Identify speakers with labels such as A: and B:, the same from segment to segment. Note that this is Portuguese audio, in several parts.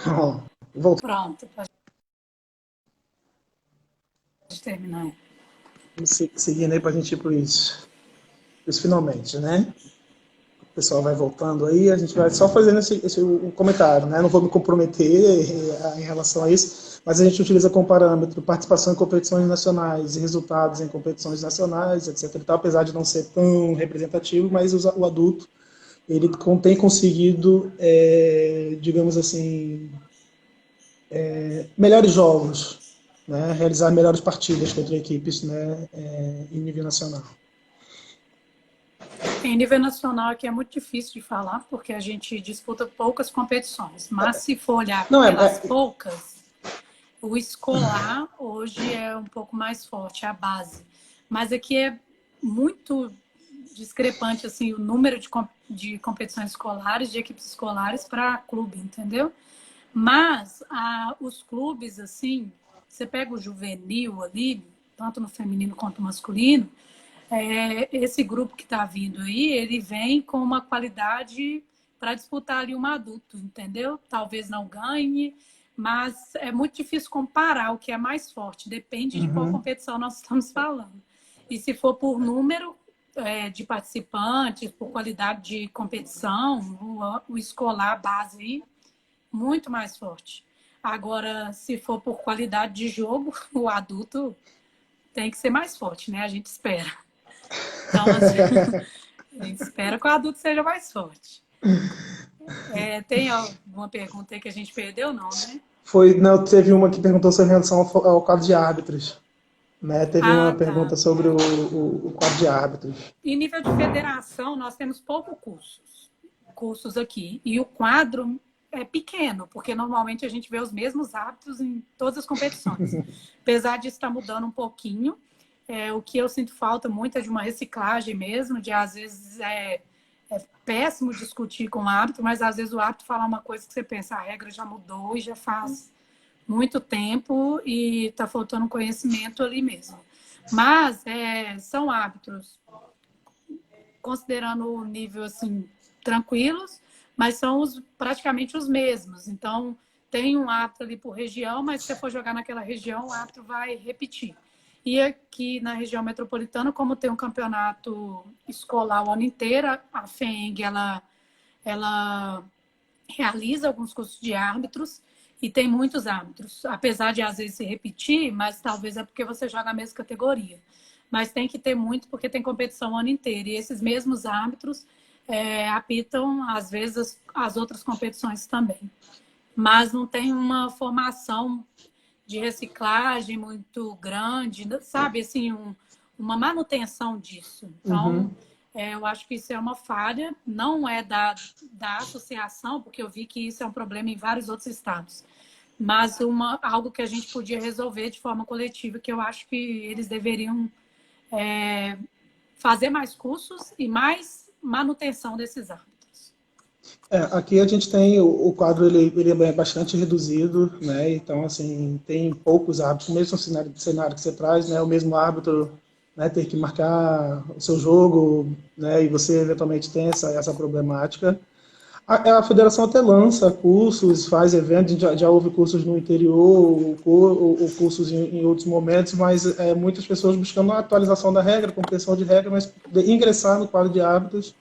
A: Ó, voltando,
B: Pronto, pode terminar.
A: seguindo aí para a gente ir para os finalmente, né? O pessoal vai voltando aí, a gente vai só fazendo o comentário, né? Não vou me comprometer em relação a isso, mas a gente utiliza como parâmetro participação em competições nacionais e resultados em competições nacionais, etc. E tal, apesar de não ser tão representativo, mas o adulto ele tem conseguido, digamos assim, melhores jogos, né? Realizar melhores partidas contra equipes, né? Em nível nacional.
B: Em nível nacional aqui é muito difícil de falar, porque a gente disputa poucas competições. Mas se for olhar
A: Não,
B: pelas poucas, o escolar hoje é um pouco mais forte, a base. Mas aqui é muito discrepante assim, o número de competições escolares, de equipes escolares para clube, entendeu? Mas os clubes, assim, você pega o juvenil ali, tanto no feminino quanto no masculino, esse grupo que está vindo aí, ele vem com uma qualidade para disputar ali um adulto, entendeu? Talvez não ganhe, mas é muito difícil comparar o que é mais forte, depende de qual competição nós estamos falando. E se for por número de participantes, por qualidade de competição, o escolar base aí, muito mais forte. Agora, se for por qualidade de jogo, o adulto tem que ser mais forte, né? A gente espera. Então, assim, a gente espera que o adulto seja mais forte. Tem alguma pergunta aí que a gente perdeu, não, né?
A: Não, teve uma que perguntou sobre relação ao quadro de árbitros. Né? Teve uma
B: Ah, tá.
A: pergunta sobre o quadro de árbitros.
B: Em nível de federação, nós temos poucos cursos aqui. E o quadro é pequeno, porque normalmente a gente vê os mesmos árbitros em todas as competições. Apesar de estar mudando um pouquinho, o que eu sinto falta muito é de uma reciclagem mesmo, de às vezes é péssimo discutir com o árbitro, mas às vezes o árbitro fala uma coisa que você pensa, a regra já mudou e já faz muito tempo e está faltando conhecimento ali mesmo. Mas são árbitros, considerando o nível assim, tranquilos, mas são praticamente os mesmos. Então, tem um árbitro ali por região, mas se você for jogar naquela região, o árbitro vai repetir. E aqui na região metropolitana, como tem um campeonato escolar o ano inteiro, a FENG, ela realiza alguns cursos de árbitros e tem muitos árbitros. Apesar de às vezes se repetir, mas talvez é porque você joga a mesma categoria. Mas tem que ter muito porque tem competição o ano inteiro. E esses mesmos árbitros apitam, às vezes, as outras competições também. Mas não tem uma formação de reciclagem muito grande, sabe? Assim, uma manutenção disso. Então, eu acho que isso é uma falha, não é da associação, porque eu vi que isso é um problema em vários outros estados, mas algo que a gente podia resolver de forma coletiva, que eu acho que eles deveriam fazer mais cursos e mais manutenção desses árbitros.
A: Aqui a gente tem o quadro, ele é bastante reduzido, né? Então, assim, tem poucos árbitros, mesmo no cenário que você traz, né? O mesmo árbitro, né, ter que marcar o seu jogo, né? E você eventualmente tem essa problemática. A federação até lança cursos, faz eventos, já houve cursos no interior, ou cursos em outros momentos, mas muitas pessoas buscando a atualização da regra, compreensão de regra, mas ingressar no quadro de árbitros,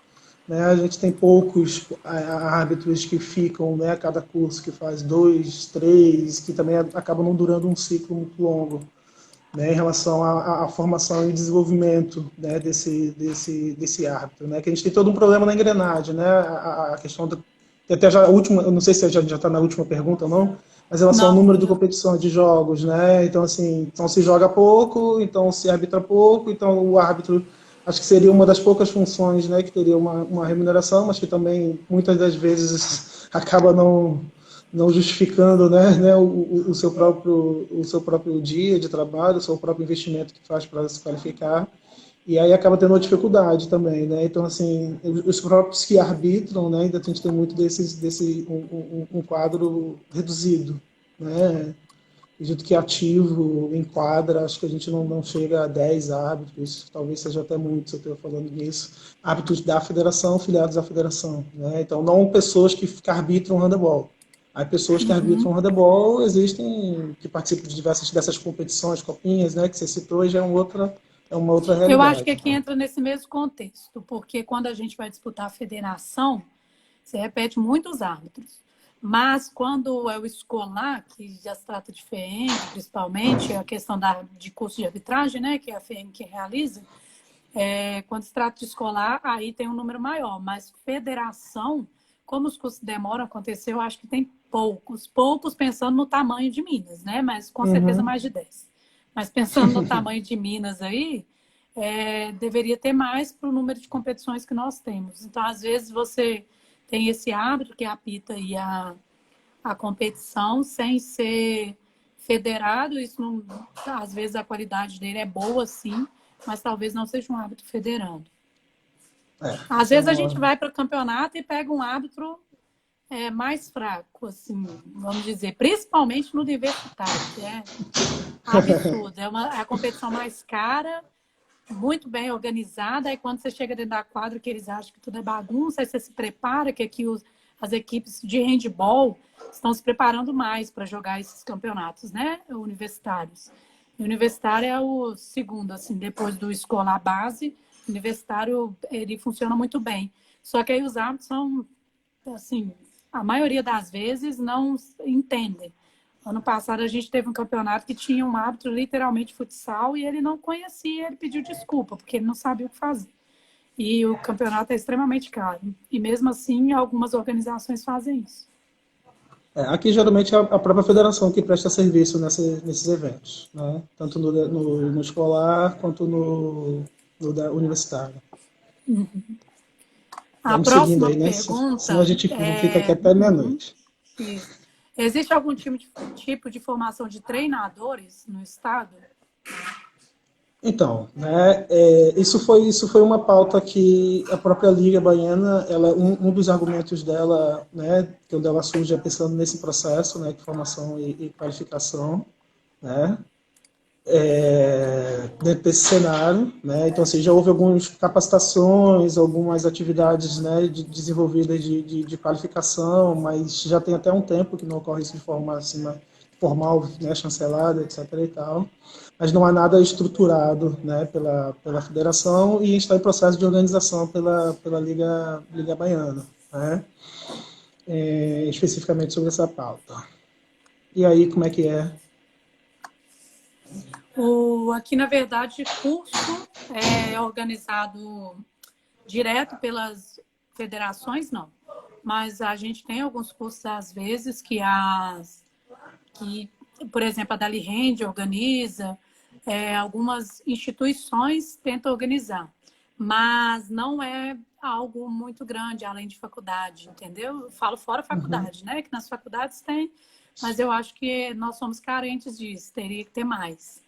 A: né, a gente tem poucos árbitros que ficam, né, a cada curso que faz dois, três, que também acabam não durando um ciclo muito longo, né, em relação à formação e desenvolvimento, né, desse árbitro, né, que a gente tem todo um problema na engrenagem, né, a questão do, até já a última, eu não sei se já está na última pergunta ou não, mas em relação ao
B: Não,
A: número de competições de jogos, né, então assim, então se joga pouco, então se arbitra pouco, então o árbitro acho que seria uma das poucas funções, né, que teria uma remuneração, mas que também muitas das vezes acaba não justificando, né, o seu próprio dia de trabalho, o seu próprio investimento que faz para se qualificar, e aí acaba tendo uma dificuldade também, né? Então, assim, os próprios que arbitram, né, ainda a gente tem muito um quadro reduzido, né? Acredito que ativo em quadra, acho que a gente não chega a 10 árbitros, talvez seja até muito, se eu estou falando nisso. Árbitros da federação, filiados à federação, né? Então, não pessoas que arbitram handebol, Aí pessoas que arbitram handebol existem, que participam de diversas dessas competições, copinhas, né, que você citou, e já é uma outra
B: Eu acho que
A: realidade.
B: aqui entra nesse mesmo contexto, porque quando a gente vai disputar a federação, você repete muitos árbitros. Mas quando é o escolar, que já se trata de FEM, principalmente, a questão de curso de arbitragem, né, que é a FEM que realiza, quando se trata de escolar, aí tem um número maior. Mas federação, como os cursos demoram a acontecer, eu acho que tem poucos pensando no tamanho de Minas, né? Mas com certeza mais de 10. Mas pensando no tamanho de Minas aí, deveria ter mais para o número de competições que nós temos. Então, às vezes, você tem esse árbitro que apita aí a competição sem ser federado. Isso não, às vezes a qualidade dele é boa, sim, mas talvez não seja um árbitro federando. Às vezes a gente vai para o campeonato e pega um árbitro mais fraco, assim, vamos dizer, principalmente no universitário, que é absurdo. É a competição mais cara, muito bem organizada, aí quando você chega dentro da quadra que eles acham que tudo é bagunça, aí você se prepara, que aqui as equipes de handball estão se preparando mais para jogar esses campeonatos, né, universitários. E o universitário é o segundo, assim, depois do escolar base, o universitário, ele funciona muito bem. Só que aí os árbitros são, assim, a maioria das vezes não entendem. Ano passado a gente teve um campeonato que tinha um árbitro literalmente futsal e ele não conhecia, ele pediu desculpa, porque ele não sabia o que fazer. E o campeonato é extremamente caro. E mesmo assim, algumas organizações fazem isso.
A: Aqui geralmente é a própria federação que presta serviço nesses eventos, né? Tanto no escolar quanto no da universitário.
B: A
A: Vamos seguindo
B: próxima
A: aí, né? Senão a
B: pergunta
A: gente fica aqui até meia-noite.
B: Isso. Existe algum tipo de formação de treinadores no estado?
A: Então, né, isso foi uma pauta que a própria Liga Baiana, um dos argumentos dela, né, quando ela surge é pensando nesse processo, né, de formação e qualificação, né, dentro desse cenário, né, então assim, já houve algumas capacitações, algumas atividades, né, desenvolvidas de qualificação, mas já tem até um tempo que não ocorre isso de forma assim, formal, né, chancelada, etc. e tal, mas não há nada estruturado, né, pela federação e está em processo de organização pela Liga Baiana, né, especificamente sobre essa pauta. E aí, como é que é?
B: Aqui, na verdade, curso é organizado direto pelas federações, não. Mas a gente tem alguns cursos, às vezes, que por exemplo, a Dali Rende organiza, algumas instituições tentam organizar, mas não é algo muito grande, além de faculdade, entendeu? Eu falo fora faculdade, né? Que nas faculdades tem, mas eu acho que nós somos carentes disso, teria que ter mais.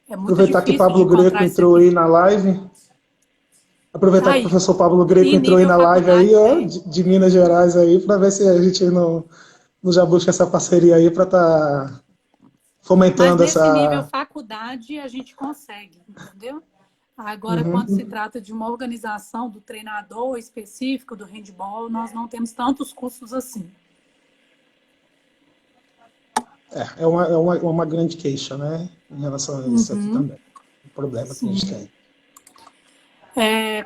B: É muito
A: Aproveitar que
B: difícil de
A: Pablo Greco
B: encontrar isso
A: entrou
B: aqui.
A: aí na live. Aproveitar que o
B: Aí,
A: professor Pablo Greco
B: em
A: entrou aí
B: nível
A: na live aí,
B: faculdade
A: ó,
B: tem.
A: de Minas Gerais aí, para ver se a gente não já busca essa parceria aí para estar
B: Mas
A: fomentando
B: nesse nível
A: essa.
B: faculdade a gente consegue, entendeu? Agora, quando se trata de uma organização do treinador específico do handball, nós não temos tantos cursos assim.
A: É uma grande queixa, né? Em relação a isso aqui também. O problema que a gente tem.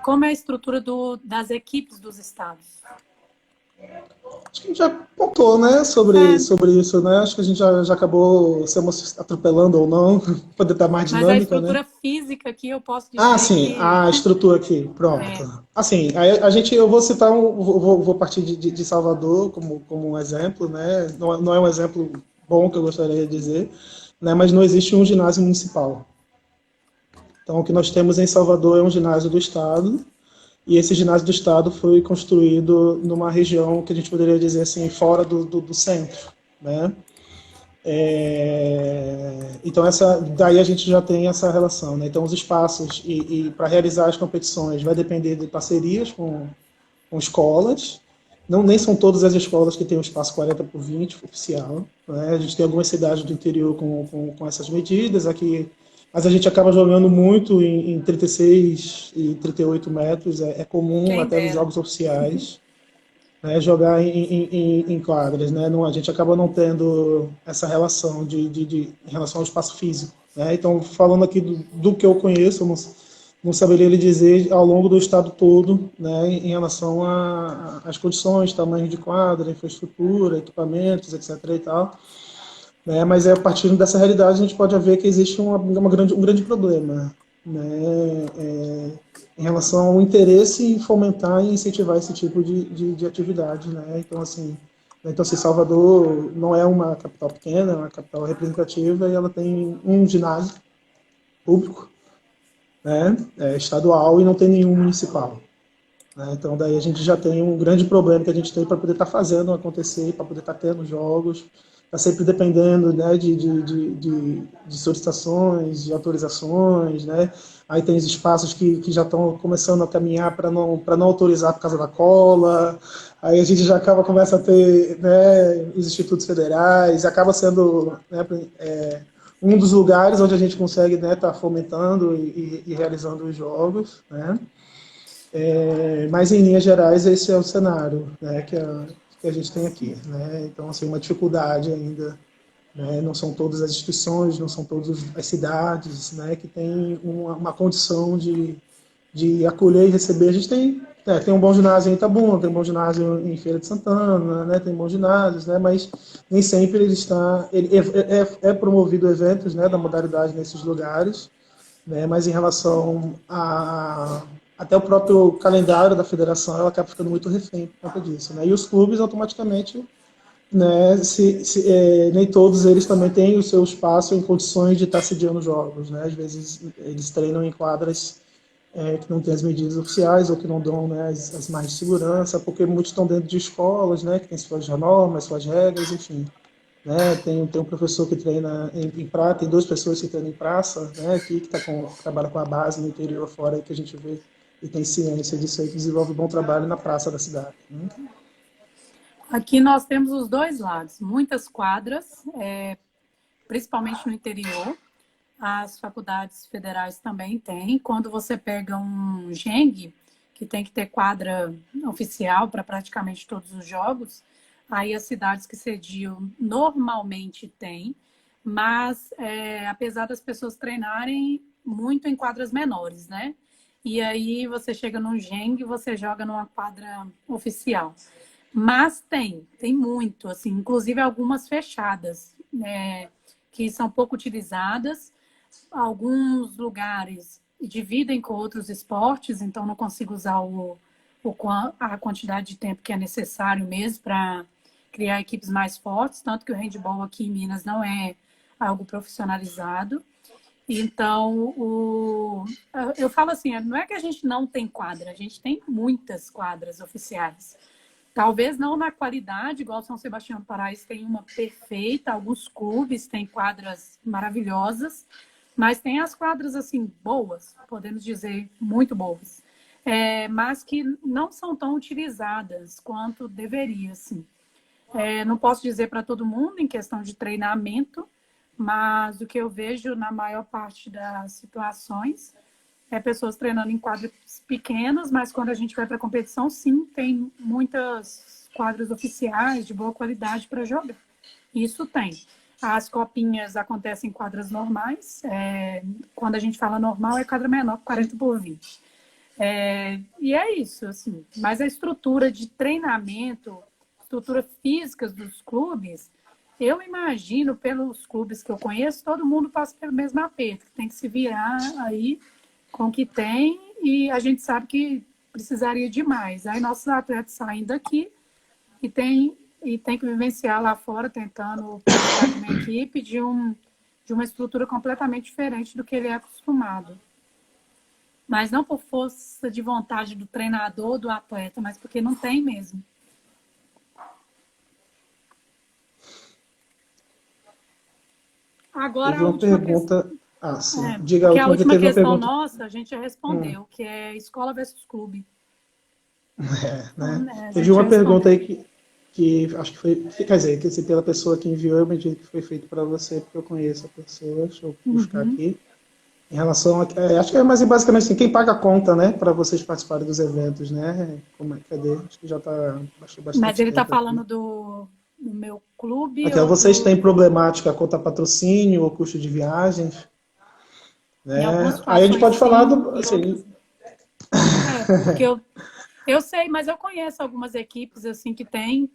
B: Como é a estrutura das equipes dos estados?
A: Acho que a gente já pontou, né, sobre isso, né? Acho que a gente já acabou se atropelando ou não, poder dar mais
B: Mas a
A: dinâmica, né?
B: estrutura física aqui eu posso
A: Ah,
B: dizer
A: sim,
B: que
A: a estrutura aqui, pronto. Assim, eu vou citar vou partir de Salvador como um exemplo, né? Não é um exemplo bom que eu gostaria de dizer, né? Mas não existe um ginásio municipal. Então, o que nós temos em Salvador é um ginásio do Estado, e esse ginásio do Estado foi construído numa região que a gente poderia dizer assim, fora do centro, né? Então daí a gente já tem essa relação, né? Então os espaços e para realizar as competições vai depender de parcerias com escolas. Não nem são todas as escolas que têm o espaço 40 por 20 oficial, né? A gente tem algumas cidades do interior com essas medidas aqui, mas a gente acaba jogando muito em 36 e 38 metros, é comum
B: quem
A: até nos
B: dera.
A: jogos oficiais. né, jogar em quadras, né? Não, a gente acaba não tendo essa relação em relação ao espaço físico, né? Então, falando aqui do que eu conheço, eu não saberia lhe dizer ao longo do estado todo, né, em relação às condições, tamanho de quadra, infraestrutura, equipamentos, etc. e tal, né? Mas a partir dessa realidade a gente pode ver que existe um grande problema, né? Em relação ao interesse em fomentar e incentivar esse tipo de atividade, né? Então, assim, Salvador não é uma capital pequena, é uma capital representativa e ela tem um ginásio público, né? Estadual e não tem nenhum municipal. Né? Então, daí a gente já tem um grande problema que a gente tem para poder estar fazendo acontecer, para poder estar tendo jogos, está sempre dependendo, né, de solicitações, de autorizações, né? Aí tem os espaços que já estão começando a caminhar para não autorizar por causa da cola, aí a gente já começa a ter, né, os institutos federais, acaba sendo, né, um dos lugares onde a gente consegue, né, estar fomentando e realizando os jogos, né? Mas, em linhas gerais, esse é o cenário, né, que a gente tem aqui. Né? Então, assim, uma dificuldade ainda. Né? Não são todas as instituições, não são todas as cidades, né, que têm uma condição de acolher e receber. A gente tem um bom ginásio em Itabuna, tem um bom ginásio em Feira de Santana, né, tem bons ginásios, né, mas nem sempre ele é promovido eventos, né, da modalidade nesses lugares, né? Mas em relação a até o próprio calendário da federação, ela acaba ficando muito refém por conta disso, né? E os clubes automaticamente, né, nem todos eles também têm o seu espaço em condições de estar sediando jogos, né? Às vezes eles treinam em quadras que não têm as medidas oficiais ou que não dão, né, as mais de segurança, porque muitos estão dentro de escolas, né, que têm suas normas, suas regras, enfim. Né? Tem um professor que treina em praça, tem duas pessoas que treinam em praça, né? Aqui que trabalha com a base no interior fora aí que a gente vê e tem ciência disso aí, que desenvolve um bom trabalho na praça da cidade. Né?
B: Aqui nós temos os dois lados, muitas quadras, principalmente no interior. As faculdades federais também têm. Quando você pega um GENG, que tem que ter quadra oficial para praticamente todos os jogos, aí as cidades que sediam normalmente têm, mas apesar das pessoas treinarem muito em quadras menores, né? E aí você chega num GENG e você joga numa quadra oficial. Mas tem muito, assim, inclusive algumas fechadas, que são pouco utilizadas. Alguns lugares dividem com outros esportes, então não consigo usar a quantidade de tempo que é necessário mesmo para criar equipes mais fortes, tanto que o handball aqui em Minas não é algo profissionalizado. Então, eu falo assim, não é que a gente não tem quadra, a gente tem muitas quadras oficiais. Talvez não na qualidade, igual São Sebastião do Paraíso tem uma perfeita, alguns clubes têm quadras maravilhosas, mas tem as quadras assim boas, podemos dizer muito boas, mas que não são tão utilizadas quanto deveria, assim. Não posso dizer para todo mundo em questão de treinamento, mas o que eu vejo na maior parte das situações pessoas treinando em quadras pequenas, mas quando a gente vai para a competição, sim, tem muitas quadras oficiais de boa qualidade para jogar. Isso tem. As copinhas acontecem em quadras normais. Quando a gente fala normal, é quadra menor, 40 por 20. E é isso, assim. Mas a estrutura de treinamento, estrutura física dos clubes, eu imagino, pelos clubes que eu conheço, todo mundo passa pelo mesmo aperto. Tem que se virar aí com o que tem e a gente sabe que precisaria de mais. Aí nossos atletas saem daqui e tem que vivenciar lá fora, tentando participar de uma equipe de uma estrutura completamente diferente do que ele é acostumado. Mas não por força de vontade do treinador, do atleta, mas porque não tem mesmo. Agora,
A: Teve
B: a
A: uma
B: última
A: pergunta.
B: questão.
A: Sim. Diga a
B: Porque a
A: última que
B: última
A: teve uma
B: questão
A: pergunta.
B: nossa, a gente já respondeu, que é escola versus clube.
A: Né?
B: Então, a
A: Teve
B: gente já
A: uma pergunta
B: respondeu.
A: aí que acho que foi. Quer dizer, que pela pessoa que enviou, eu imagino que foi feito para você, porque eu conheço a pessoa. Deixa eu buscar aqui. Em relação a, acho que é mais basicamente assim, quem paga a conta, né, para vocês participarem dos eventos, né? Como é, cadê? Acho que já está
B: Mas
A: bastante
B: ele está
A: tempo aqui.
B: falando do meu clube
A: Aqui, ó,
B: ou
A: vocês
B: do.
A: têm problemática quanto a patrocínio ou custo de viagens,
B: Em algumas
A: né? Aí a gente
B: situações,
A: pode falar
B: sim,
A: do,
B: e outras.
A: assim,
B: Porque eu sei, mas eu conheço algumas equipes assim que tem.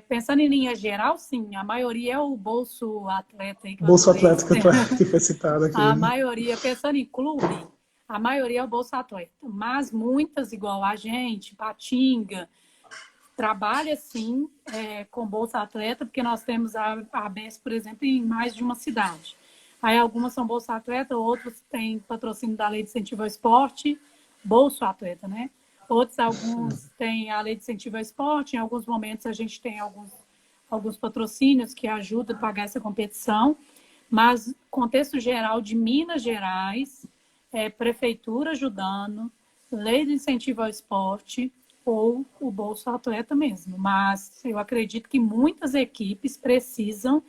B: Pensando em linha geral, sim, a maioria é o bolso atleta aí que eu
A: Bolsa
B: adorei.
A: Atlética que foi citado aqui,
B: A
A: né?
B: maioria, pensando em clube, a maioria é o bolso atleta. Mas muitas, igual a gente, Patinga, trabalha sim com bolsa atleta, porque nós temos a ABS, por exemplo, em mais de uma cidade. Aí algumas são bolsa atleta, outros têm patrocínio da Lei de Incentivo ao Esporte, bolso atleta, né? Outros, alguns têm a Lei de Incentivo ao Esporte, em alguns momentos a gente tem alguns patrocínios que ajudam a pagar essa competição, mas contexto geral de Minas Gerais, prefeitura ajudando, Lei de Incentivo ao Esporte, ou o Bolsa Atleta mesmo. Mas eu acredito que muitas equipes precisam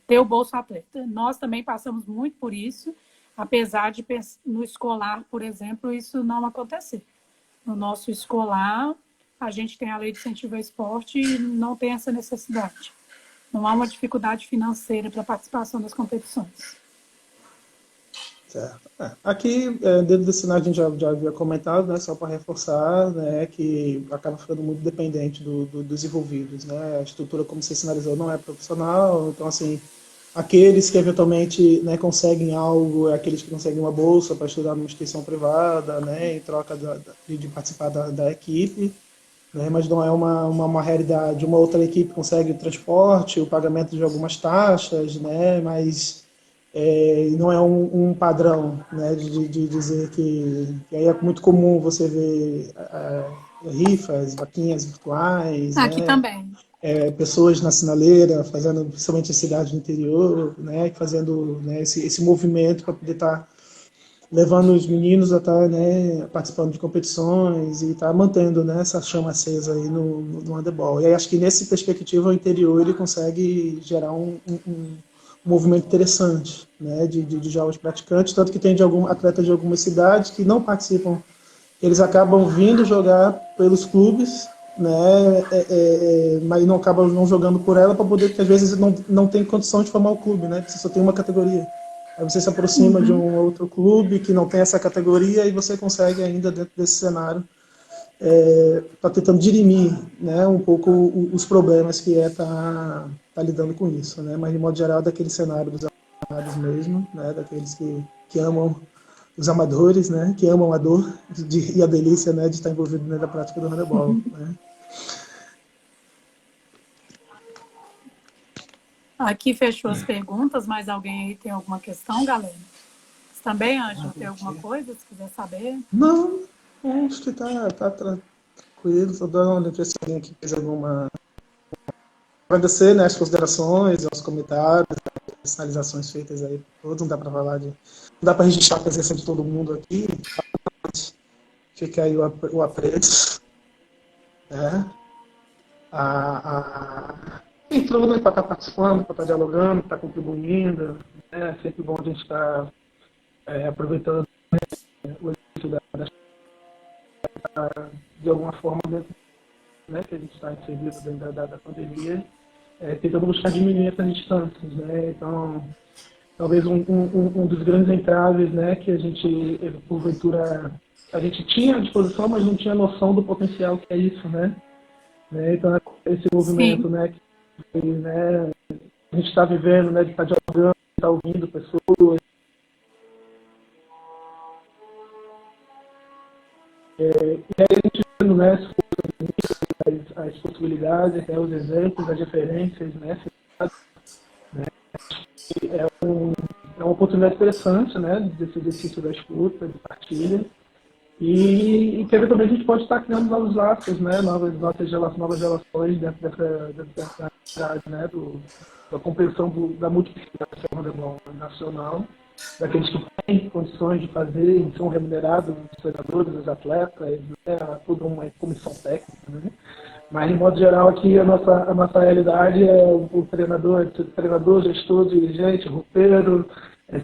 B: ter o Bolsa Atleta. Nós também passamos muito por isso, apesar de no escolar, por exemplo, isso não acontecer. No nosso escolar, a gente tem a lei de incentivo ao esporte e não tem essa necessidade. Não há uma dificuldade financeira para a participação das competições.
A: Certo. Aqui, dentro desse cenário, a gente já havia comentado, né, só para reforçar, né, que acaba ficando muito dependente dos envolvidos. Né? A estrutura, como você sinalizou, não é profissional, então, assim, aqueles que eventualmente, né, conseguem algo, aqueles que conseguem uma bolsa para estudar numa instituição privada, né, em troca de participar da equipe, né, mas não é uma realidade. Uma outra equipe consegue o transporte, o pagamento de algumas taxas, né, mas não é um padrão, né, de dizer que aí é muito comum você ver rifas, vaquinhas virtuais,
B: Aqui
A: né,
B: também.
A: pessoas na sinaleira fazendo, principalmente em cidades do interior, né, fazendo, né, esse movimento para poder estar levando os meninos a estar, né, participando de competições e estar mantendo, né, essa chama acesa aí no handebol. E aí acho que nesse perspectiva o interior ele consegue gerar um movimento interessante, né, de jovens praticantes, tanto que tem atletas de algumas cidades que não participam, eles acabam vindo jogar pelos clubes, né, mas não acabam não jogando por ela para poder, porque às vezes não tem condição de formar o clube, né, você só tem uma categoria. Aí você se aproxima de
B: Uhum.
A: um outro clube que não tem essa categoria e você consegue ainda dentro desse cenário tá tentando dirimir, né, um pouco os problemas que tá lidando com isso, né, mas de modo geral daquele cenário dos amados mesmo, né, daqueles que amam os amadores, né, que amam a dor e a delícia, né, de estar envolvido na prática do handebol, né.
B: Aqui fechou as perguntas, mas alguém aí tem alguma questão, galera? Você também, Ângelo, tem alguma
A: Aqui.
B: coisa, se quiser saber?
A: Não, acho que tá tranquilo, só dando uma impressão que fez alguma agradecer, né, as considerações, os comentários, as sinalizações feitas aí por todos. Não dá para falar de. Não dá para registrar a presença de todo mundo aqui. Fica aí o apreço. Né? Entrou, né, para estar participando, para estar dialogando, para estar contribuindo. Né? É sempre bom a gente estar aproveitando, né, o início de alguma forma, né, que a gente está inserido dentro da pandemia, tentando buscar diminuir essas distâncias. Né? Então, talvez um dos grandes entraves, né, que a gente, porventura, a gente tinha à disposição, mas não tinha noção do potencial que é isso, né? Então, esse movimento,
B: Sim,
A: né, que, né, a gente está vivendo, né, de estar dialogando, de estar ouvindo pessoas, e aí a gente vendo, né, as possibilidades, né, os exemplos, as referências, né, é uma oportunidade interessante, né, desse exercício da escuta, de partilha, e que eventualmente a gente pode estar criando novos laços, né, novas relações dentro dessa atividade, né, da compreensão da multiplicação nacional, daqueles que têm condições de fazer e são remunerados, os treinadores, os atletas, né, toda uma comissão técnica, né. Mas, de modo geral, aqui a nossa realidade é o treinador, gestor, dirigente, roupeiro,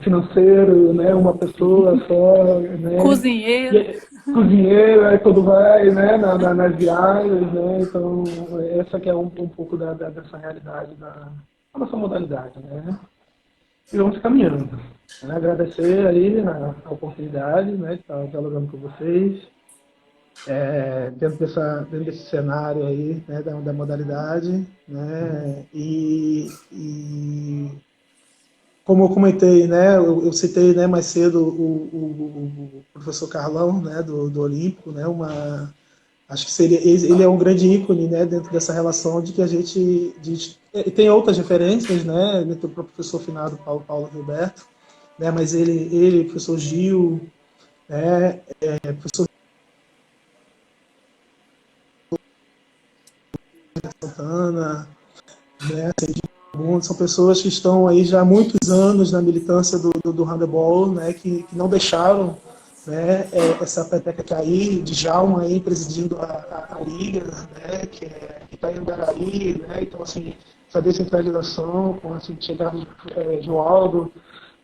A: financeiro, né? Uma pessoa só, né?
B: Cozinheiro.
A: Cozinheiro, aí quando vai, né? Nas viagens, né? Então, essa que é um pouco dessa realidade da nossa modalidade, né? E vamos caminhando. Né? Agradecer aí a oportunidade, né? De estar dialogando com vocês. Dentro desse cenário aí, né, da modalidade, né, e como eu comentei, né, eu citei, né, mais cedo o professor Carlão, né, do Olímpico, né, acho que seria, ele é um grande ícone, né, dentro dessa relação de que a gente, tem outras referências, né, dentro do professor finado Paulo Gilberto, né, mas ele, professor Gil, né, professor Santana, né, são pessoas que estão aí já há muitos anos na militância do handebol, né, que não deixaram, né, essa peteca cair, de Djalma aí presidindo a liga, né, que está em Andaraí, né, então assim, essa descentralização, com assim, chegada de Joaldo,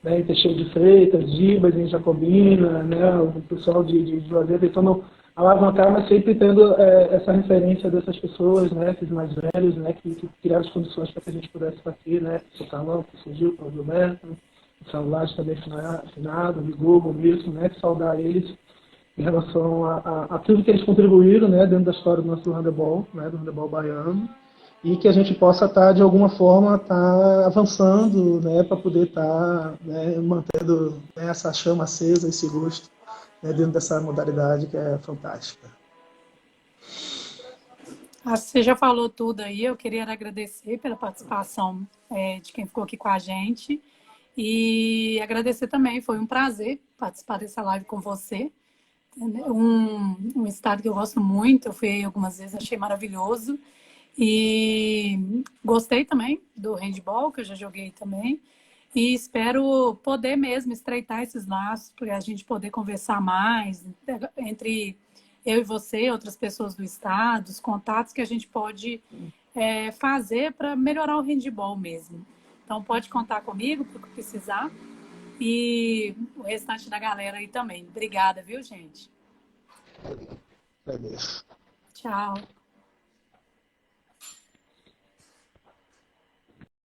A: né, em Teixeira de Freitas, Dibas em Jacobina, né, o pessoal de Juazeiro tentando alavancar, mas sempre tendo essa referência dessas pessoas, né, esses mais velhos, né, que criaram as condições para que a gente pudesse estar aqui, né, o Carlão, que surgiu, o Gilberto, o Salvador também afinado, o Vigor, o Milton, né, saudar eles em relação a tudo que eles contribuíram, né, dentro da história do nosso handebol, né, do handebol baiano, e que a gente possa estar, de alguma forma, avançando, né, para poder estar, né, mantendo, né, essa chama acesa, esse gosto, né, dentro dessa modalidade que é fantástica.
B: Você já falou tudo aí, eu queria agradecer pela participação de quem ficou aqui com a gente e agradecer também, foi um prazer participar dessa live com você. Um estado que eu gosto muito, eu fui algumas vezes, achei maravilhoso. E gostei também do handball, que eu já joguei também. E espero poder mesmo estreitar esses laços, para a gente poder conversar mais entre eu e você, outras pessoas do estado, os contatos que a gente pode fazer para melhorar o handball mesmo. Então pode contar comigo para o que precisar. E o restante da galera aí também. Obrigada, viu, gente?
A: É isso.
B: Tchau.